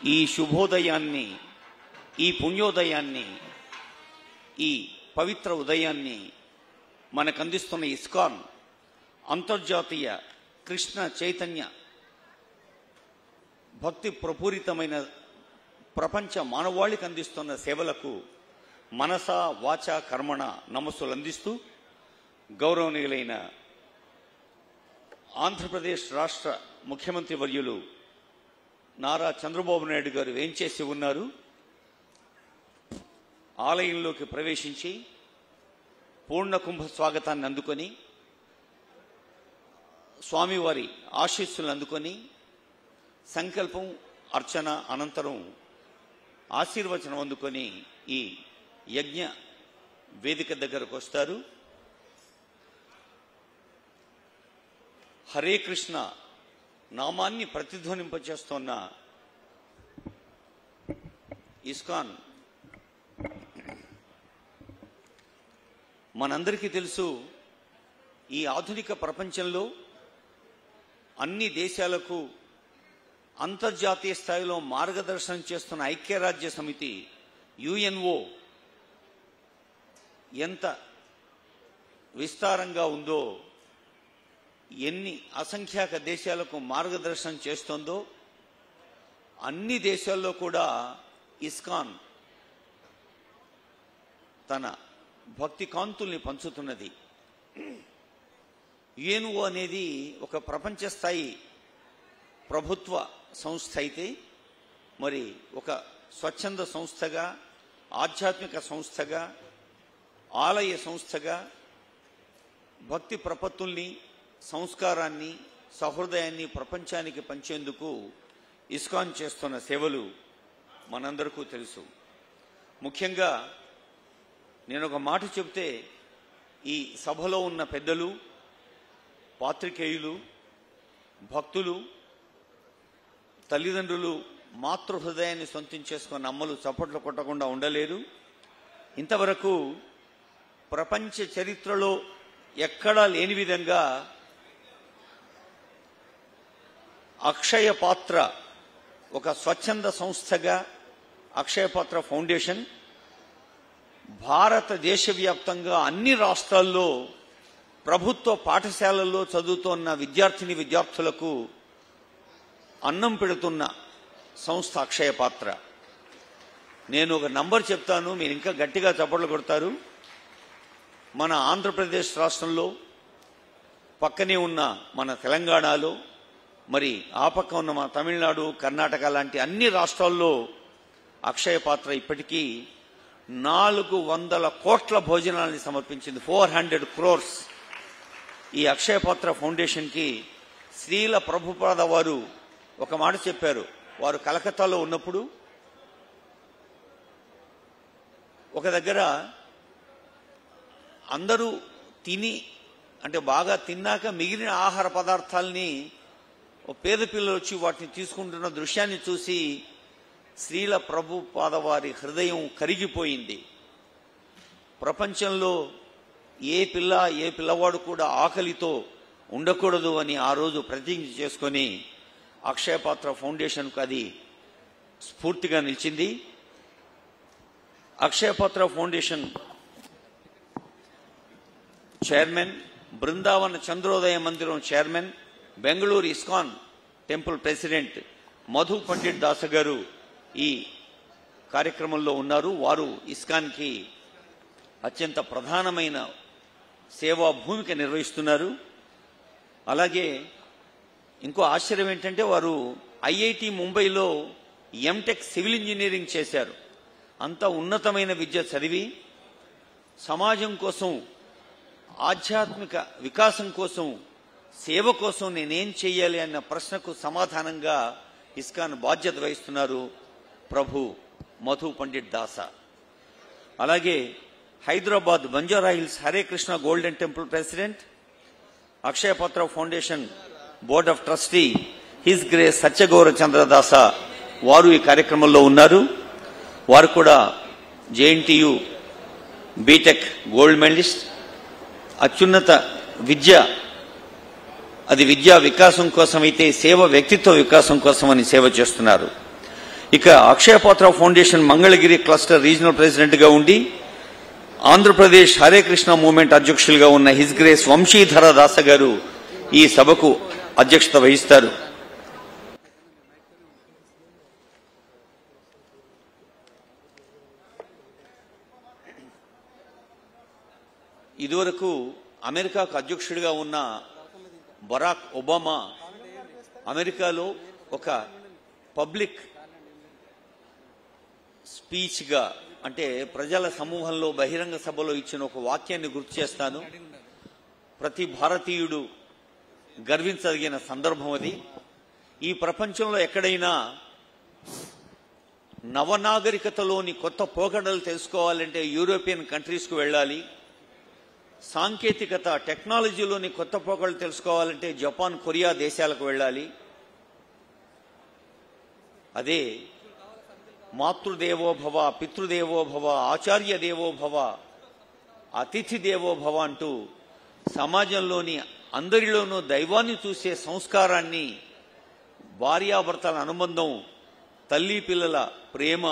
ఈ శుభోదయాన్ని, ఈ పుణ్యోదయాన్ని, ఈ పవిత్ర ఉదయాన్ని మనకు అందిస్తున్న ఇస్కాన్ అంతర్జాతీయ కృష్ణ చైతన్య భక్తి ప్రపూరితమైన ప్రపంచ మానవాళికి అందిస్తున్న సేవలకు మనస వాచ కర్మణ నమస్సులు అందిస్తూ గౌరవనీయులైన ఆంధ్రప్రదేశ్ రాష్ట్ర ముఖ్యమంత్రి వర్యులు నారా చంద్రబాబు నాయుడు గారు వేంచేసి ఉన్నారు. ఆలయంలోకి ప్రవేశించి పూర్ణ కుంభ స్వాగతాన్ని అందుకొని స్వామివారి ఆశీస్సులను అందుకొని సంకల్పం అర్చన అనంతరం ఆశీర్వచనం అందుకొని ఈ యజ్ఞ వేదిక దగ్గరకు వస్తారు. హరే కృష్ణ నామాన్ని ప్రతిధ్వనింపచేస్తున్న ఇస్కాన్ మనందరికీ తెలుసు, ఈ ఆధునిక ప్రపంచంలో అన్ని దేశాలకు అంతర్జాతీయ స్థాయిలో మార్గదర్శనం చేస్తున్న ఐక్యరాజ్య సమితి యుఎన్ఓ ఎంత విస్తారంగా ఉందో, ఎన్ని అసంఖ్యాక దేశాలకు మార్గదర్శనం చేస్తోందో, అన్ని దేశాల్లో కూడా ఇస్కాన్ తన భక్తి కాంతుల్ని పంచుతున్నది. యుఎన్ఓ అనేది ఒక ప్రపంచ స్థాయి ప్రభుత్వ సంస్థ అయితే, మరి ఒక స్వచ్ఛంద సంస్థగా, ఆధ్యాత్మిక సంస్థగా, ఆలయ సంస్థగా భక్తి ప్రపత్తుల్ని, సంస్కారాన్ని, సహృదయాన్ని ప్రపంచానికి పంచేందుకు ఇస్కాన్ చేస్తున్న సేవలు మనందరికీ తెలుసు. ముఖ్యంగా నేను ఒక మాట చెబితే, ఈ సభలో ఉన్న పెద్దలు, పాత్రికేయులు, భక్తులు, తల్లిదండ్రులు మాతృ హృదయాన్ని సొంతం చేసుకున్న అమ్మలు చప్పట్లు కొట్టకుండా ఉండలేరు. ఇంతవరకు ప్రపంచ చరిత్రలో ఎక్కడా లేని విధంగా అక్షయ పాత్ర ఒక స్వచ్ఛంద సంస్థగా అక్షయ పాత్ర ఫౌండేషన్ భారతదేశ వ్యాప్తంగా అన్ని రాష్ట్రాల్లో ప్రభుత్వ పాఠశాలల్లో చదువుతున్న విద్యార్థిని విద్యార్థులకు అన్నం పెడుతున్న సంస్థ అక్షయ పాత్ర. నేను ఒక నంబర్ చెప్తాను, మీరు ఇంకా గట్టిగా చప్పట్లు కొడతారు. మన ఆంధ్రప్రదేశ్ రాష్ట్రంలో, పక్కనే ఉన్న మన తెలంగాణలో, మరి ఆ పక్క ఉన్న మన తమిళనాడు, కర్ణాటక లాంటి అన్ని రాష్ట్రాల్లో అక్షయ పాత్ర ఇప్పటికీ 400 కోట్ల భోజనాలని సమర్పించింది. 400 crores. ఈ అక్షయ పాత్ర ఫౌండేషన్కి శ్రీల ప్రభుపాద వారు ఒక మాట చెప్పారు. వారు కలకత్తాలో ఉన్నప్పుడు ఒక దగ్గర అందరూ తిని, అంటే బాగా తిన్నాక మిగిలిన ఆహార పదార్థాలని పేద పిల్లలు వచ్చి వాటిని తీసుకుంటున్న దృశ్యాన్ని చూసి శ్రీల ప్రభుపాద వారి హృదయం కరిగిపోయింది. ప్రపంచంలో ఏ పిల్లవాడు కూడా ఆకలితో ఉండకూడదు అని ఆ రోజు ప్రతిజ్ఞ చేసుకొని అక్షయ పాత్ర ఫౌండేషన్కు అది స్ఫూర్తిగా నిలిచింది. అక్షయ పాత్ర ఫౌండేషన్ చైర్మన్, బృందావన చంద్రోదయ మందిరం chairman, Bengaluru ISKCON temple president Madhu Pandit దాస గారు ఈ కార్యక్రమంలో ఉన్నారు. వారు ఇస్కాన్కి అత్యంత ప్రధానమైన సేవా భూమిక నిర్వహిస్తున్నారు. అలాగే ఇంకో ఆశ్చర్యం ఏంటంటే, వారు ఐఐటి ముంబైలో ఎంటెక్ సివిల్ ఇంజనీరింగ్ చేశారు. అంత ఉన్నతమైన విద్య చదివి సమాజం కోసం, ఆధ్యాత్మిక వికాసం కోసం, సేవ కోసం నేనేం చేయాలి అన్న ప్రశ్నకు సమాధానంగా ఇస్కాన్ బాధ్యత వహిస్తున్నారు ప్రభు మధు పండిట్ దాస. అలాగే Hyderabad Banjara Hills Hare Krishna golden temple president, Akshaya Patra foundation board of trustee his grace Satyagaura Chandradasa వారు ఈ కార్యక్రమంలో ఉన్నారు. వారు కూడా జేఎన్టీయు బీటెక్ గోల్డ్ మెడలిస్ట్. అత్యున్నత విద్య అది విద్యా వికాసం కోసమైతే సేవ వ్యక్తిత్వ వికాసం కోసమని సేవ చేస్తున్నారు. ఇక Akshayapatra foundation Mangalagiri cluster regional president గా ఉండి ఆంధ్రప్రదేశ్ హరే కృష్ణ మూవ్మెంట్ అధ్యక్షులుగా ఉన్న హిజ్ గ్రేస్ వంశీధర దాస గారు ఈ సభకు అధ్యక్షత వహిస్తారు. ఇదివరకు అమెరికాకు అధ్యక్షుడిగా ఉన్న బరాక్ ఒబామా అమెరికాలో ఒక పబ్లిక్ స్పీచ్గా అంటే ప్రజల సమూహంలో బహిరంగ సభలో ఇచ్చిన ఒక వాక్యాన్ని గుర్తు చేస్తాను. ప్రతి భారతీయుడు గర్వించదగిన సందర్భం అది. ఈ ప్రపంచంలో ఎక్కడైనా నవనాగరికతలోని కొత్త పోకడలు తెలుసుకోవాలంటే యూరోపియన్ కంట్రీస్కు వెళ్ళాలి. సాంకేతికత టెక్నాలజీలోని కొత్త పోకడలు తెలుసుకోవాలంటే జపాన్, కొరియా దేశాలకు వెళ్ళాలి. అదే మాతృదేవోభవ, పితృదేవోభవ, ఆచార్య దేవోభవ, అతిథి దేవోభవ అంటూ సమాజంలోని అందరిలోనూ దైవాన్ని చూసే సంస్కారాన్ని, భార్యాభర్తల అనుబంధం, తల్లి పిల్లల ప్రేమ,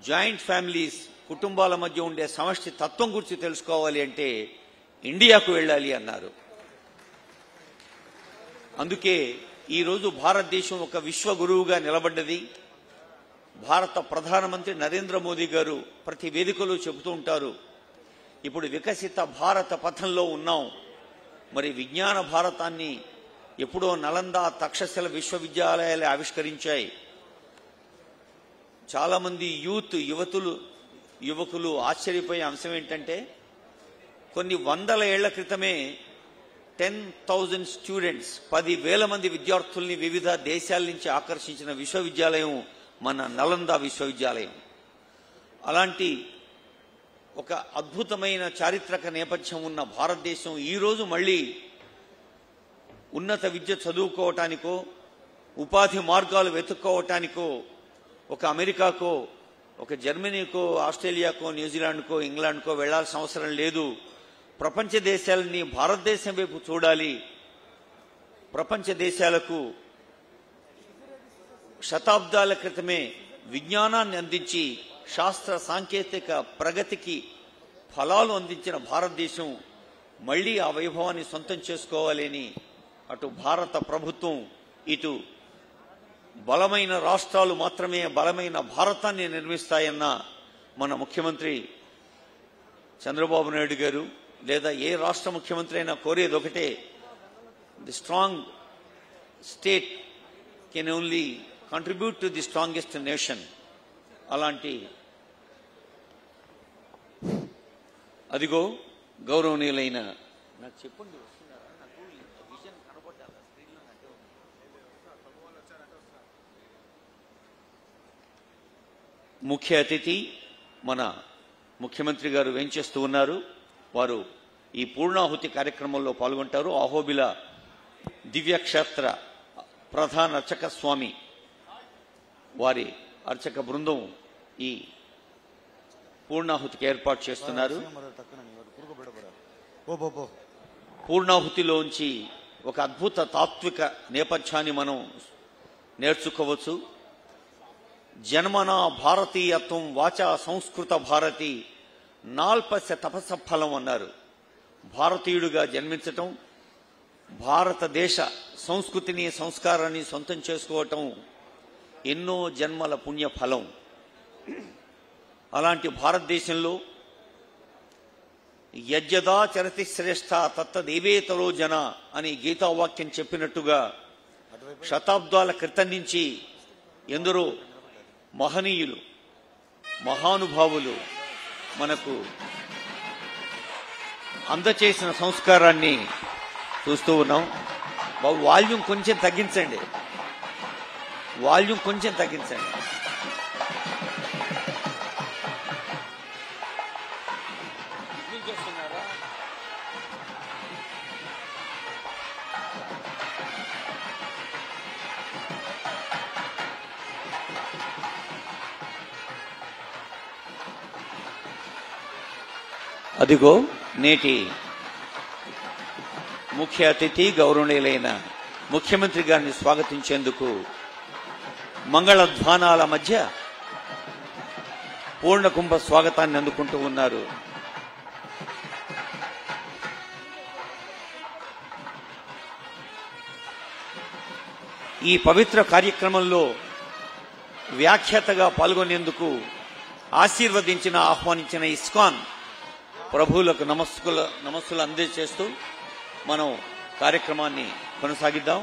జాయింట్ ఫ్యామిలీస్ కుటుంబాల మధ్య ఉండే సమష్టి తత్వం గురించి తెలుసుకోవాలి అంటే ఇండియాకు వెళ్ళాలి అన్నారు. అందుకే ఈరోజు భారతదేశం ఒక విశ్వ గురువుగా నిలబడ్డది. భారత ప్రధానమంత్రి నరేంద్ర మోదీ గారు ప్రతి వేదికలో చెబుతూ ఉంటారు, ఇప్పుడు వికసిత భారత పథంలో ఉన్నాం. మరి విజ్ఞాన భారతాన్ని ఎప్పుడో నలంద, తక్షశిల విశ్వవిద్యాలయాలు ఆవిష్కరించాయి. చాలా మంది యువకులు ఆశ్చర్యపోయే అంశం ఏంటంటే కొన్ని వందల ఏళ్ల క్రితమే 10,000 స్టూడెంట్స్, 10,000 మంది విద్యార్థుల్ని వివిధ దేశాల నుంచి ఆకర్షించిన విశ్వవిద్యాలయం మన నలంద విశ్వవిద్యాలయం. అలాంటి ఒక అద్భుతమైన చారిత్రక నేపథ్యం ఉన్న భారతదేశం ఈరోజు మళ్ళీ ఉన్నత విద్య చదువుకోవటానికో, ఉపాధి మార్గాలు వెతుక్కోవటానికో ఒక అమెరికాకో, ఒక జర్మనీకో, ఆస్ట్రేలియాకో, న్యూజిలాండ్కో, ఇంగ్లాండ్కో వెళ్లాల్సిన అవసరం లేదు. ప్రపంచ దేశాలని భారతదేశం వైపు చూడాలి. ప్రపంచ దేశాలకు శతాబ్దాల క్రితమే విజ్ఞానాన్ని అందించి శాస్త్ర సాంకేతిక ప్రగతికి ఫలాలు అందించిన భారతదేశం మళ్లీ ఆ వైభవాన్ని సొంతం చేసుకోవాలని అటు భారత ప్రభుత్వం, ఇటు బలమైన రాష్ట్రాలు మాత్రమే బలమైన భారతాన్ని నిర్మిస్తాయన్న మన ముఖ్యమంత్రి చంద్రబాబు నాయుడు గారు, లేదా ఏ రాష్ట్ర ముఖ్యమంత్రి అయినా కోరేది ఒకటే, the strong state can only contribute to the strongest nation. అలాంటి అదిగో గౌరవనీయులైన నాకు చెప్పండి ముఖ్య అతిథి మన ముఖ్యమంత్రి గారు వేంచేస్తూ ఉన్నారు. వారు ఈ పూర్ణాహుతి కార్యక్రమంలో పాల్గొంటారు. అహోబిల దివ్యక్షేత్ర ప్రధాన అర్చక స్వామి వారి అర్చక బృందం ఈ పూర్ణాహుతికి ఏర్పాటు చేస్తున్నారు. పూర్ణాహుతిలోంచి ఒక అద్భుత తాత్విక నేపథ్యాన్ని మనం నేర్చుకోవచ్చు. జన్మనా భారతీయత్వం వాచా సంస్కృత భారతి నాల్పస్య తపస్స ఫలం అన్నారు. భారతీయుడిగా జన్మించటం, భారతదేశ సంస్కృతిని సంస్కారాన్ని సొంతం చేసుకోవటం ఎన్నో జన్మల పుణ్య ఫలం. అలాంటి భారతదేశంలో యజ్జదా చరతి శ్రేష్ఠ తత్తదేవేతరో జన అని గీతావాక్యం చెప్పినట్టుగా శతాబ్దాల క్రితం నుంచి ఎందరో మహనీయులు, మహానుభావులు మనకు అందచేసిన సంస్కారాన్ని చూస్తూ ఉన్నాం. వాల్యూమ్ కొంచెం తగ్గించండి, వాల్యూమ్ కొంచెం తగ్గించండి. అదిగో నేటి ముఖ్య అతిథి గౌరవనీయులైన ముఖ్యమంత్రి గారిని స్వాగతించేందుకు మంగళధ్వానాల మధ్య పూర్ణకుంభ స్వాగతాన్ని అందుకుంటూ ఉన్నారు. ఈ పవిత్ర కార్యక్రమంలో వ్యాఖ్యాతగా పాల్గొనేందుకు ఆశీర్వదించిన ఆహ్వానించిన ఇస్కాన్ ప్రభువులకు నమస్సులు అందజేస్తూ మనం కార్యక్రమాన్ని కొనసాగిద్దాం.